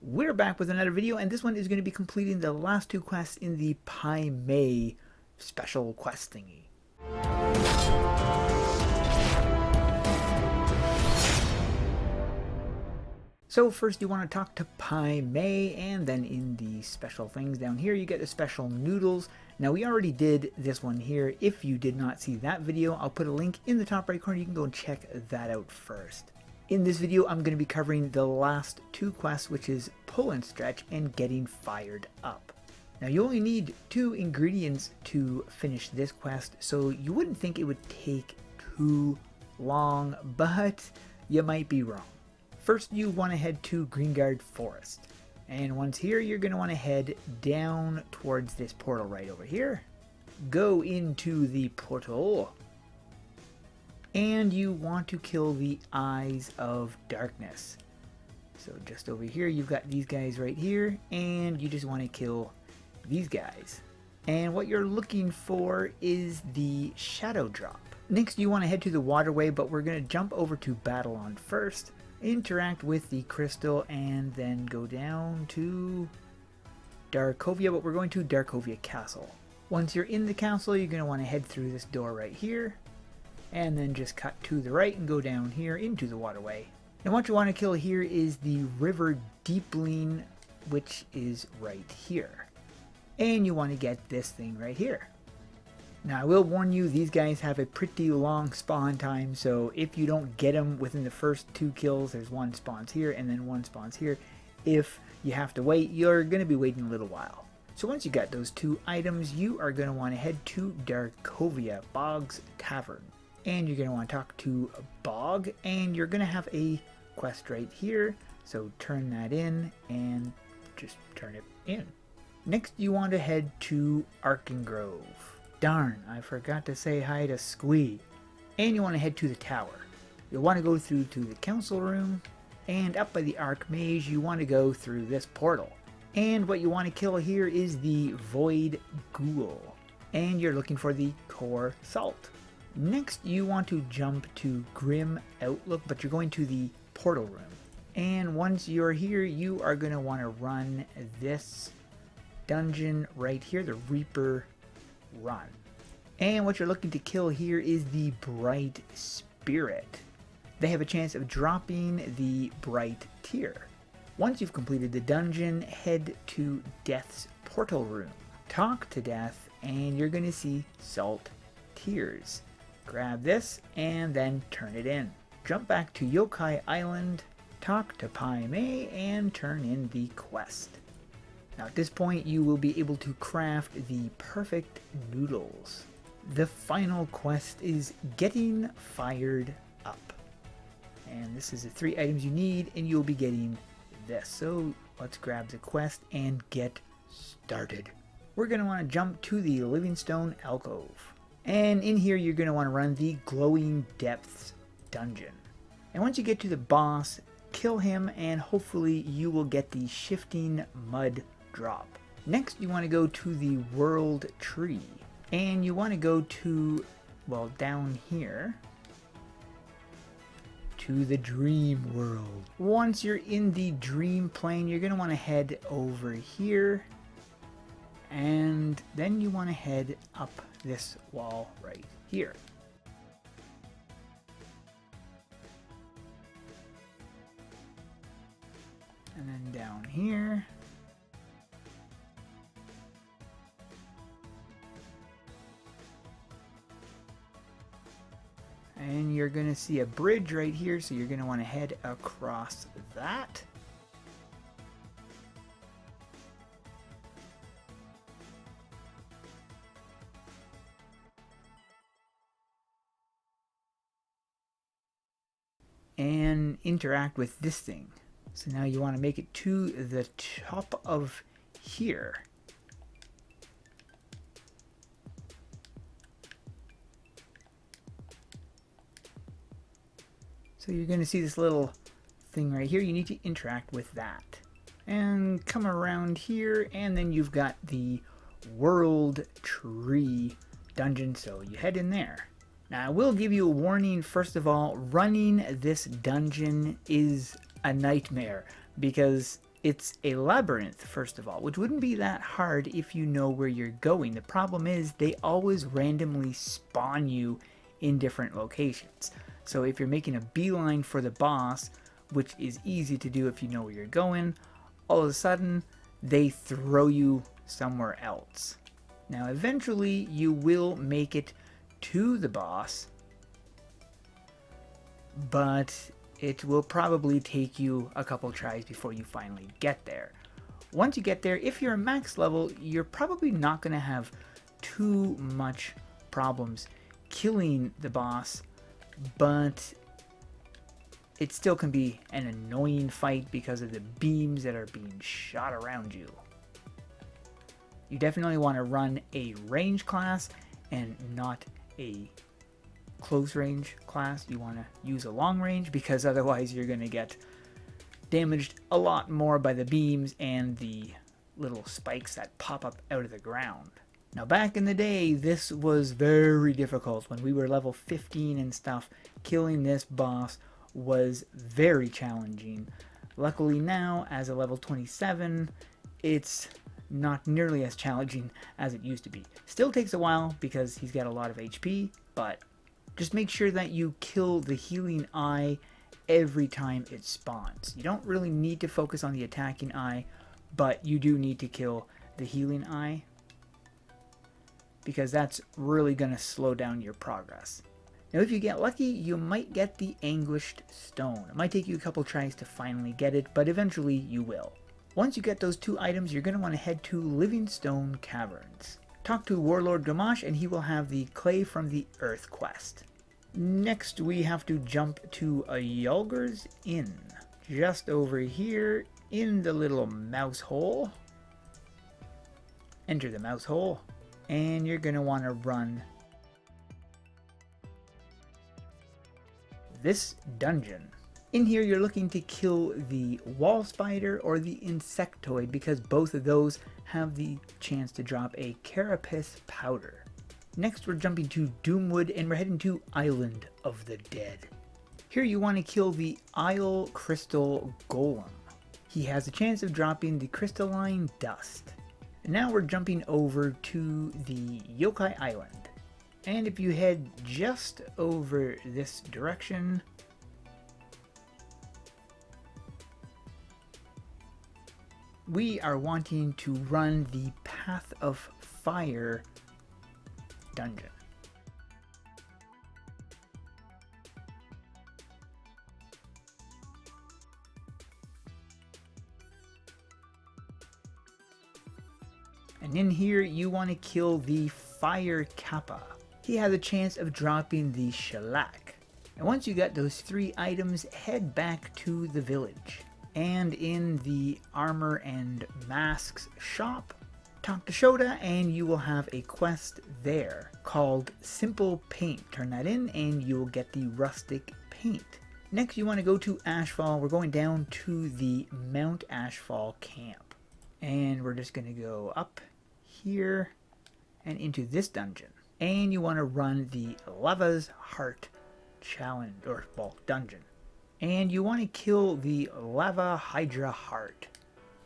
We're back with another video, and this one is going to be completing the last two quests in the Pai Mei special quest thingy. So first you want to talk to Pai Mei, and then in the special things down here you get the special noodles. Now we already did this one here. If you did not see that video, I'll put a link in the top right corner. You can go and check that out first. In this video, I'm going to be covering the last two quests, which is pull and stretch and getting fired up. Now you only need 2 ingredients to finish this quest, so you wouldn't think it would take too long, but you might be wrong. First, you want to head to Greengard Forest, and once here, you're going to want to head down towards this portal right over here. Go into the portal, and you want to kill the Eyes of Darkness. So just over here, you've got these guys right here, and you just want to kill these guys. And what you're looking for is the Shadow Drop. Next, you want to head to the waterway, but we're going to jump over to Battlon first, interact with the crystal, and then go down to Darkovia, but we're going to Darkovia Castle. Once you're in the castle, you're going to want to head through this door right here, and then just cut to the right and go down here into the waterway. And what you want to kill here is the River Deepling, which is right here. And you want to get this thing right here. Now I will warn you, these guys have a pretty long spawn time, so if you don't get them within the first 2 kills, there's one spawns here and then one spawns here. If you have to wait, you're going to be waiting a little while. So once you got those 2 items, you are going to want to head to Darkovia, Bog's Tavern. And you're going to want to talk to Bog, and you're going to have a quest right here. So turn that in and just turn it in. Next, you want to head to Arcangrove. Darn, I forgot to say hi to Squee. And you want to head to the tower. You'll want to go through to the council room, and up by the Archmage, you want to go through this portal. And what you want to kill here is the Void Ghoul. And you're looking for the Core Salt. Next, you want to jump to Grim Outlook, but you're going to the portal room. And once you're here, you are going to want to run this dungeon right here, the Reaper Run. And what you're looking to kill here is the Bright Spirit. They have a chance of dropping the Bright Tear. Once you've completed the dungeon, head to Death's portal room. Talk to Death, and you're going to see Salt Tears. Grab this and then turn it in. Jump back to Yokai Island, talk to Pai Mei, and turn in the quest. Now at this point you will be able to craft the perfect noodles. The final quest is getting fired up. And this is the 3 items you need, and you'll be getting this. So let's grab the quest and get started. We're going to want to jump to the Livingstone Alcove. And in here, you're going to want to run the Glowing Depths dungeon. And once you get to the boss, kill him, and hopefully you will get the Shifting Mud drop. Next, you want to go to the World Tree. And you want to go to, well, down here, to the Dream World. Once you're in the Dream Plane, you're going to want to head over here. And then you want to head up this wall right here. And then down here. And you're going to see a bridge right here, so you're going to want to head across that. And interact with this thing. So now you want to make it to the top of here. So you're going to see this little thing right here. You need to interact with that. And come around here, and then you've got the World Tree dungeon, so you head in there. Now I will give you a warning. First of all, running this dungeon is a nightmare because It's a labyrinth, first of all, which wouldn't be that hard if you know where you're going. The problem is they always randomly spawn you in different locations. So if you're making a beeline for the boss, which is easy to do if you know where you're going, all of a sudden they throw you somewhere else. Now eventually you will make it to the boss, but it will probably take you a couple tries before you finally get there. Once you get there, if you're a max level, you're probably not going to have too much problems killing the boss, but it still can be an annoying fight because of the beams that are being shot around you. You definitely want to run a range class and not a close range class. You want to use a long range because otherwise you're going to get damaged a lot more by the beams and the little spikes that pop up out of the ground. Now back in the day, this was very difficult. When we were level 15 and stuff, killing this boss was very challenging. Luckily now, as a level 27, it's not nearly as challenging as it used to be. Still takes a while because he's got a lot of HP, but just make sure that you kill the healing eye every time it spawns. You don't really need to focus on the attacking eye, but you do need to kill the healing eye because that's really going to slow down your progress. Now if you get lucky, you might get the Anguished Stone. It might take you a couple tries to finally get it, but eventually you will. Once you get those two items, you're going to want to head to Livingstone Caverns. Talk to Warlord Gamache and he will have the Clay from the Earth quest. Next we have to jump to a Yulgar's Inn. Just over here in the little mouse hole. Enter the mouse hole and you're going to want to run this dungeon. In here you're looking to kill the wall spider or the insectoid because both of those have the chance to drop a carapace powder. Next we're jumping to Doomwood and we're heading to Island of the Dead. Here you want to kill the Isle Crystal Golem. He has a chance of dropping the crystalline dust. And now we're jumping over to the Yokai Island. And if you head just over this direction, we are wanting to run the Path of Fire dungeon. And in here you want to kill the Fire Kappa. He has a chance of dropping the shellac. And once you got those 3 items, head back to the village. And in the armor and masks shop, talk to Shota and you will have a quest there called Simple Paint. Turn that in and you will get the rustic paint. Next you want to go to Ashfall. We're going down to the Mount Ashfall camp. And we're just going to go up here and into this dungeon. And you want to run the Lava's Heart challenge, or well, dungeon. And you want to kill the Lava Hydra Heart.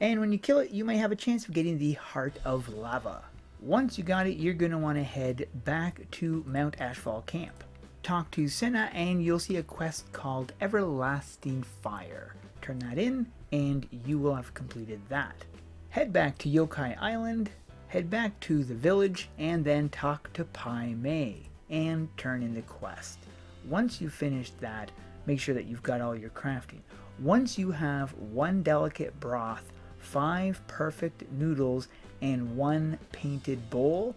And when you kill it, you may have a chance of getting the Heart of Lava. Once you got it, you're going to want to head back to Mount Ashfall Camp. Talk to Senna and you'll see a quest called Everlasting Fire. Turn that in and you will have completed that. Head back to Yokai Island, head back to the village, and then talk to Pai Mei and turn in the quest. Once you've finished that, make sure that you've got all your crafting. Once you have 1 delicate broth, 5 perfect noodles, and 1 painted bowl,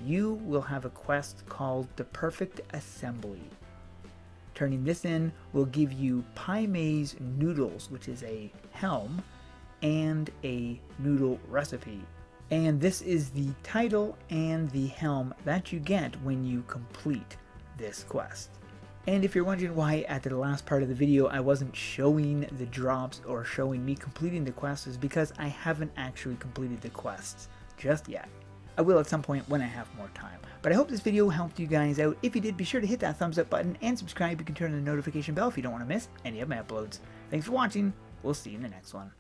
you will have a quest called the Perfect Assembly. Turning this in will give you Pai Mei's noodles, which is a helm, and a noodle recipe. And this is the title and the helm that you get when you complete this quest. And if you're wondering why at the last part of the video I wasn't showing the drops or showing me completing the quests, is because I haven't actually completed the quests just yet. I will at some point when I have more time. But I hope this video helped you guys out. If you did, be sure to hit that thumbs up button and subscribe. You can turn on the notification bell if you don't want to miss any of my uploads. Thanks for watching. We'll see you in the next one.